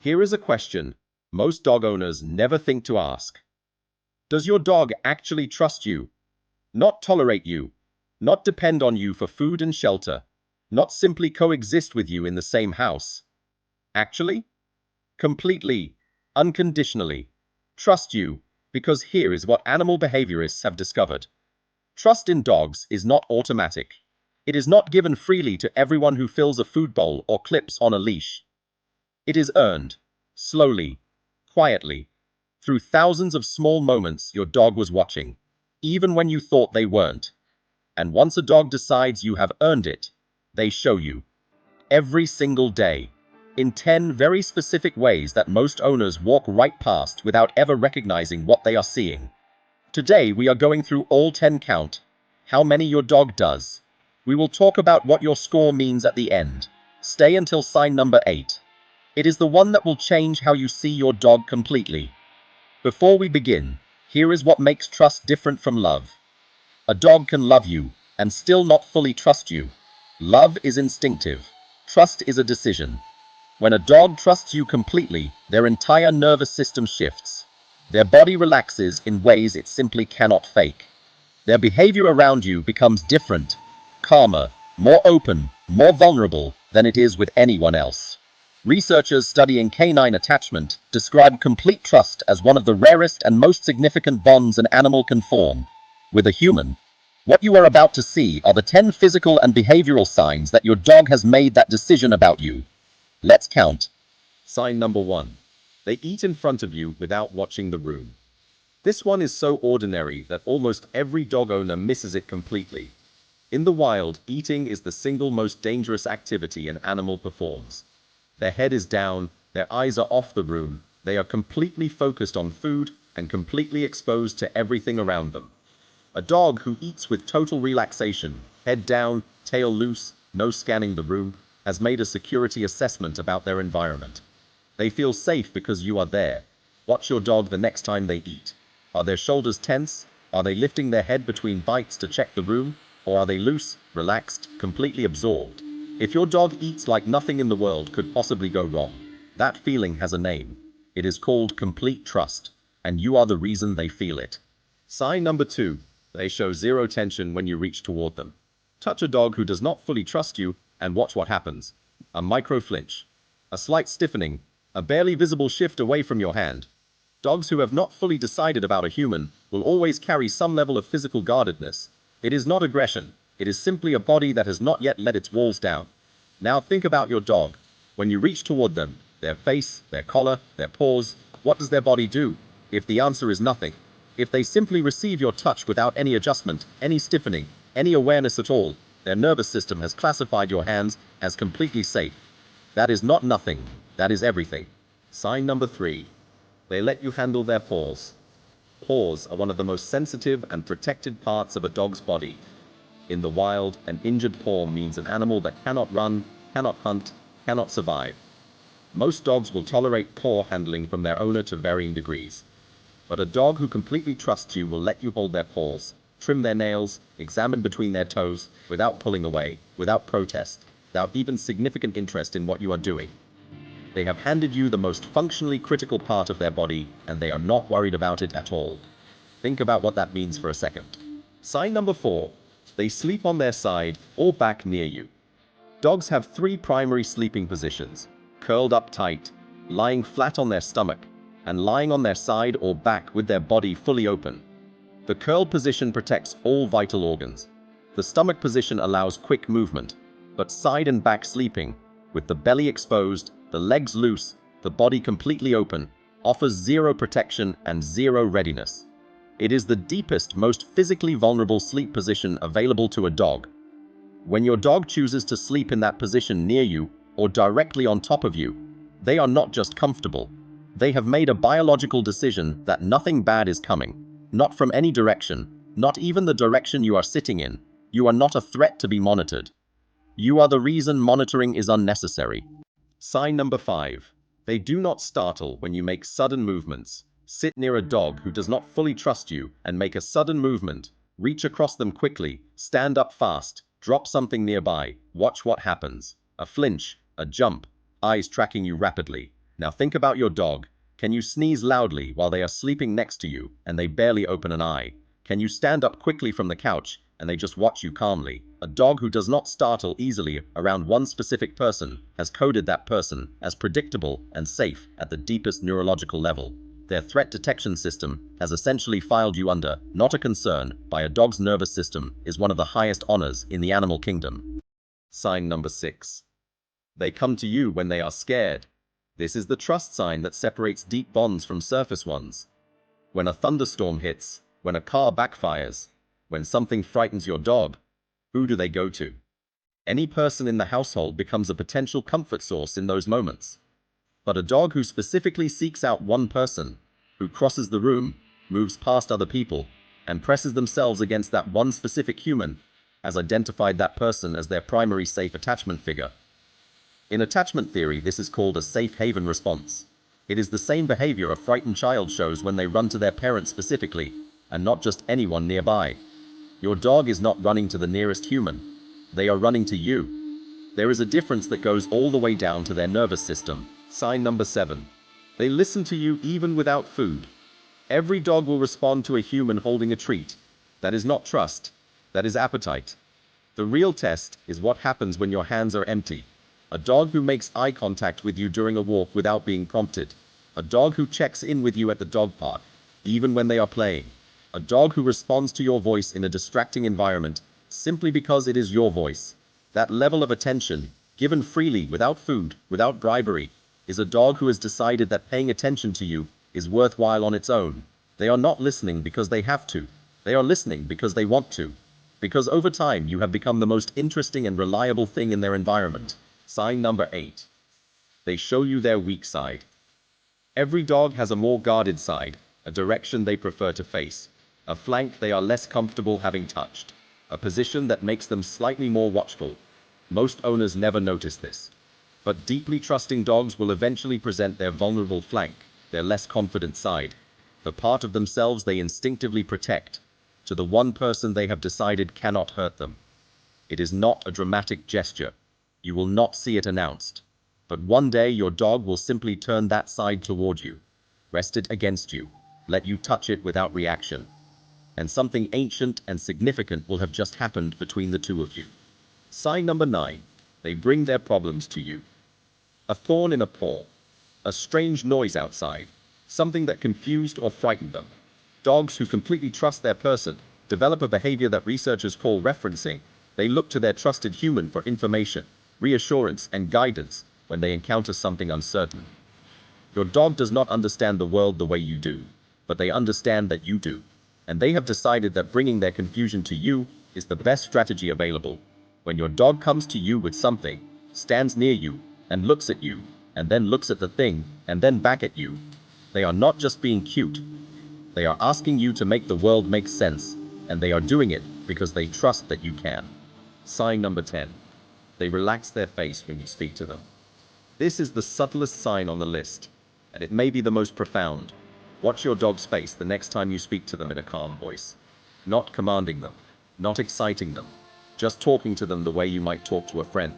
Here is a question most dog owners never think to ask. Does your dog actually trust you? Not tolerate you, not depend on you for food and shelter, not simply coexist with you in the same house. Actually, completely, unconditionally, trust you, because here is what animal behaviorists have discovered. Trust in dogs is not automatic. It is not given freely to everyone who fills a food bowl or clips on a leash. It is earned, slowly, quietly, through thousands of small moments your dog was watching, even when you thought they weren't. And once a dog decides you have earned it, they show you. Every single day, in 10 very specific ways that most owners walk right past without ever recognizing what they are seeing. Today we are going through all 10 count, how many your dog does. We will talk about what your score means at the end. Stay until sign number 8. It is the one that will change how you see your dog completely. Before we begin, here is what makes trust different from love. A dog can love you and still not fully trust you. Love is instinctive. Trust is a decision. When a dog trusts you completely, their entire nervous system shifts. Their body relaxes in ways it simply cannot fake. Their behavior around you becomes different, calmer, more open, more vulnerable than it is with anyone else. Researchers studying canine attachment describe complete trust as one of the rarest and most significant bonds an animal can form with a human. What you are about to see are the 10 physical and behavioral signs that your dog has made that decision about you. Let's count. Sign number 1. They eat in front of you without watching the room. This one is so ordinary that almost every dog owner misses it completely. In the wild, eating is the single most dangerous activity an animal performs. Their head is down, their eyes are off the room, they are completely focused on food and completely exposed to everything around them. A dog who eats with total relaxation, head down, tail loose, no scanning the room, has made a security assessment about their environment. They feel safe because you are there. Watch your dog the next time they eat. Are their shoulders tense? Are they lifting their head between bites to check the room? Or are they loose, relaxed, completely absorbed? If your dog eats like nothing in the world could possibly go wrong, that feeling has a name. It is called complete trust, and you are the reason they feel it. Sign number 2. They show zero tension when you reach toward them. Touch a dog who does not fully trust you and watch what happens. A micro flinch, a slight stiffening, a barely visible shift away from your hand. Dogs who have not fully decided about a human will always carry some level of physical guardedness. It is not aggression. It is simply a body that has not yet let its walls down. Now think about your dog. When you reach toward them, their face, their collar, their paws, what does their body do? If the answer is nothing, if they simply receive your touch without any adjustment, any stiffening, any awareness at all, their nervous system has classified your hands as completely safe. That is not nothing. That is everything. Sign number 3. They let you handle their paws. Paws are one of the most sensitive and protected parts of a dog's body. In the wild, an injured paw means an animal that cannot run, cannot hunt, cannot survive. Most dogs will tolerate paw handling from their owner to varying degrees. But a dog who completely trusts you will let you hold their paws, trim their nails, examine between their toes, without pulling away, without protest, without even significant interest in what you are doing. They have handed you the most functionally critical part of their body, and they are not worried about it at all. Think about what that means for a second. Sign number 4. They sleep on their side or back near you. Dogs have 3 primary sleeping positions: curled up tight, lying flat on their stomach, and lying on their side or back with their body fully open. The curled position protects all vital organs. The stomach position allows quick movement, but side and back sleeping, with the belly exposed, the legs loose, the body completely open, offers zero protection and zero readiness. It is the deepest, most physically vulnerable sleep position available to a dog. When your dog chooses to sleep in that position near you or directly on top of you, they are not just comfortable. They have made a biological decision that nothing bad is coming, not from any direction, not even the direction you are sitting in. You are not a threat to be monitored. You are the reason monitoring is unnecessary. Sign number 5. They do not startle when you make sudden movements. Sit near a dog who does not fully trust you and make a sudden movement. Reach across them quickly, stand up fast, drop something nearby, watch what happens. A flinch, a jump, eyes tracking you rapidly. Now think about your dog. Can you sneeze loudly while they are sleeping next to you and they barely open an eye? Can you stand up quickly from the couch and they just watch you calmly? A dog who does not startle easily around one specific person has coded that person as predictable and safe at the deepest neurological level. Their threat detection system has essentially filed you under not a concern by a dog's nervous system is one of the highest honors in the animal kingdom. Sign number 6. They come to you when they are scared. This is the trust sign that separates deep bonds from surface ones. When a thunderstorm hits, when a car backfires, when something frightens your dog, who do they go to? Any person in the household becomes a potential comfort source in those moments. But a dog who specifically seeks out one person, who crosses the room, moves past other people, and presses themselves against that one specific human, has identified that person as their primary safe attachment figure. In attachment theory, this is called a safe haven response. It is the same behavior a frightened child shows when they run to their parent specifically, and not just anyone nearby. Your dog is not running to the nearest human. They are running to you. There is a difference that goes all the way down to their nervous system. Sign number 7. They listen to you even without food. Every dog will respond to a human holding a treat. That is not trust. That is appetite. The real test is what happens when your hands are empty. A dog who makes eye contact with you during a walk without being prompted. A dog who checks in with you at the dog park, even when they are playing. A dog who responds to your voice in a distracting environment simply because it is your voice. That level of attention, given freely without food, without bribery, is a dog who has decided that paying attention to you is worthwhile on its own. They are not listening because they have to. They are listening because they want to. Because over time you have become the most interesting and reliable thing in their environment. Sign number 8. They show you their weak side. Every dog has a more guarded side, a direction they prefer to face, a flank they are less comfortable having touched, a position that makes them slightly more watchful. Most owners never notice this. But deeply trusting dogs will eventually present their vulnerable flank, their less confident side, the part of themselves they instinctively protect, to the one person they have decided cannot hurt them. It is not a dramatic gesture. You will not see it announced. But one day your dog will simply turn that side toward you, rest it against you, let you touch it without reaction. And something ancient and significant will have just happened between the two of you. Sign number 9. They bring their problems to you. A thorn in a paw, a strange noise outside, something that confused or frightened them. Dogs who completely trust their person develop a behavior that researchers call referencing. They look to their trusted human for information, reassurance, and guidance when they encounter something uncertain. Your dog does not understand the world the way you do, but they understand that you do. And they have decided that bringing their confusion to you is the best strategy available. When your dog comes to you with something, stands near you, and looks at you, and then looks at the thing, and then back at you, they are not just being cute. They are asking you to make the world make sense, and they are doing it because they trust that you can. Sign number 10. They relax their face when you speak to them. This is the subtlest sign on the list, and it may be the most profound. Watch your dog's face the next time you speak to them in a calm voice. Not commanding them, not exciting them, just talking to them the way you might talk to a friend.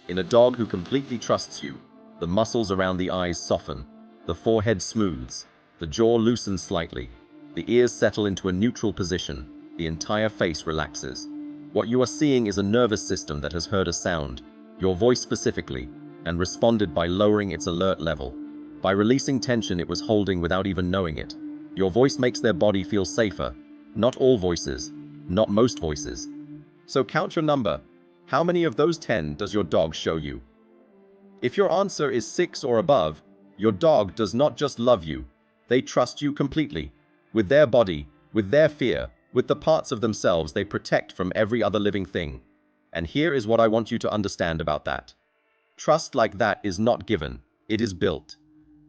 In a dog who completely trusts you, the muscles around the eyes soften, the forehead smooths, the jaw loosens slightly, the ears settle into a neutral position, the entire face relaxes. What you are seeing is a nervous system that has heard a sound, your voice specifically, and responded by lowering its alert level. By releasing tension it was holding without even knowing it. Your voice makes their body feel safer. Not all voices, not most voices. So count your number. How many of those 10 does your dog show you? If your answer is 6 or above, your dog does not just love you. They trust you completely. With their body, with their fear, with the parts of themselves they protect from every other living thing. And here is what I want you to understand about that. Trust like that is not given, it is built.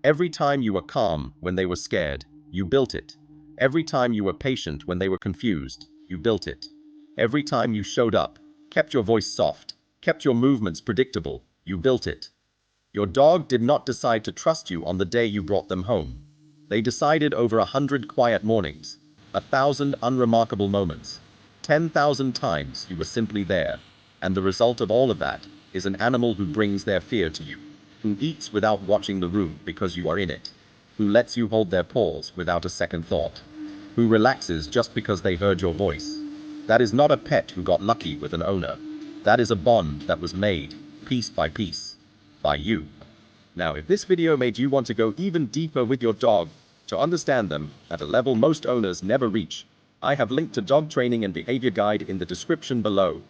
Every time you were calm when they were scared, you built it. Every time you were patient when they were confused, you built it. Every time you showed up, kept your voice soft, kept your movements predictable, you built it. Your dog did not decide to trust you on the day you brought them home. They decided over 100 quiet mornings, 1,000 unremarkable moments, 10,000 times you were simply there. And the result of all of that is an animal who brings their fear to you. who eats without watching the room because you are in it, who lets you hold their paws without a second thought, who relaxes just because they heard your voice. That is not a pet who got lucky with an owner. That is a bond that was made, piece by piece, by you. Now, if this video made you want to go even deeper with your dog, to understand them at a level most owners never reach, I have linked a dog training and behavior guide in the description below.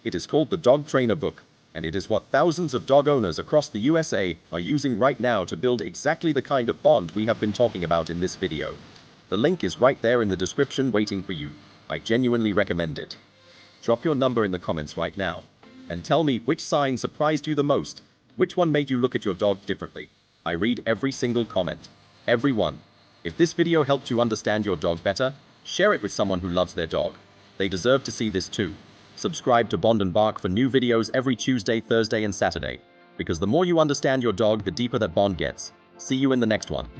It is called the Dog Trainer Book, and it is what thousands of dog owners across the USA are using right now to build exactly the kind of bond we have been talking about in this video. The link is right there in the description waiting for you. I genuinely recommend it. Drop your number in the comments right now, and tell me which sign surprised you the most, which one made you look at your dog differently. I read every single comment, every one. If this video helped you understand your dog better, share it with someone who loves their dog. They deserve to see this too. Subscribe to Bond and Bark for new videos every Tuesday, Thursday, and Saturday, because the more you understand your dog, the deeper that bond gets. See you in the next one.